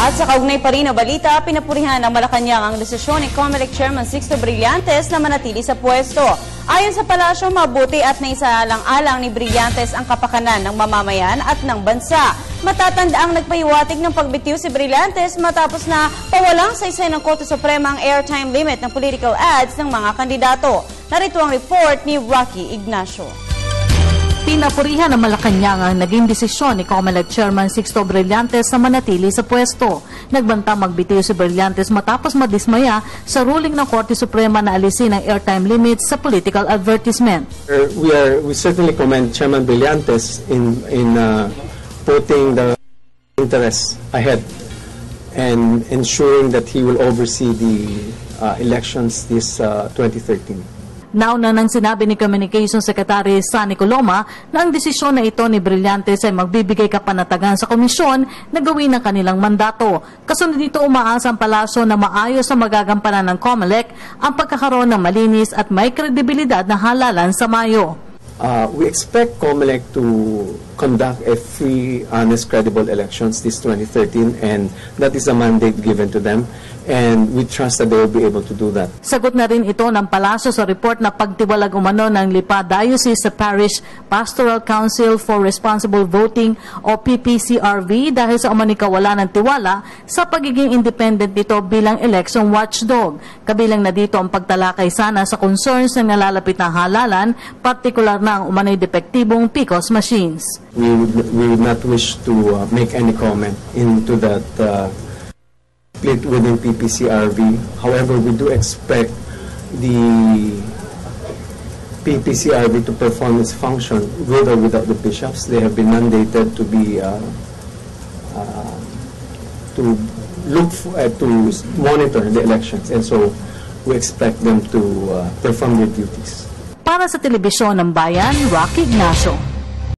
At sa kaugnay pa rin na balita, pinapurihan ng Malacanang ang desisyon ni COMELEC Chairman Sixto Brillantes na manatili sa pwesto. Ayon sa palasyo, mabuti at naisaalang-alang ni Brillantes ang kapakanan ng mamamayan at ng bansa. Matatandaang nagpahiwatig ng pagbitiw si Brillantes matapos na pawalang saysay ng Korte Suprema ang airtime limit ng political ads ng mga kandidato. Narito ang report ni Rocky Ignacio. Pinapurihan ng Malacanang ang naging desisyon ni COMELEC Chairman Sixto Brillantes na manatili sa pwesto. Nagbantang magbitiw si Brillantes matapos madismaya sa ruling ng Korte Suprema na alisin ang airtime limits sa political advertisement. We certainly commend Chairman Brillantes in putting the interests ahead and ensuring that he will oversee the elections this 2013. Nauna nang sinabi ni Communications Secretary Sunny Coloma na ang desisyon na ito ni Brillantes ay magbibigay kapanatagan sa komisyon na gawin ang kanilang mandato. Kasunod dito umaasa ang palasyo na maayos na magagampanan ng COMELEC ang pagkakaroon ng malinis at may kredibilidad na halalan sa Mayo. We expect COMELEC to conduct a free, honest, credible elections this 2013, and that is a mandate given to them, and we trust that they will be able to do that. Sagot na rin ito ng palasyo sa report na pagtiwalag umano ng Lipa Diocese sa Parish Pastoral Council for Responsible Voting o PPCRV dahil sa umano'y kawalan ng tiwala sa pagiging independent nito bilang election watchdog. Kabilang na dito ang pagtalakay sana sa concerns ng nalalapit na halalan, partikular na ang umano'y depektibong PCOS machines. We would not wish to make any comment into that split within PPCRV. However, we do expect the PPCRV to perform its function with or without the bishops. They have been mandated to be to look for, to monitor the elections, and so we expect them to perform their duties. Para sa Telebisyon ng Bayan, Rocky Ignacio.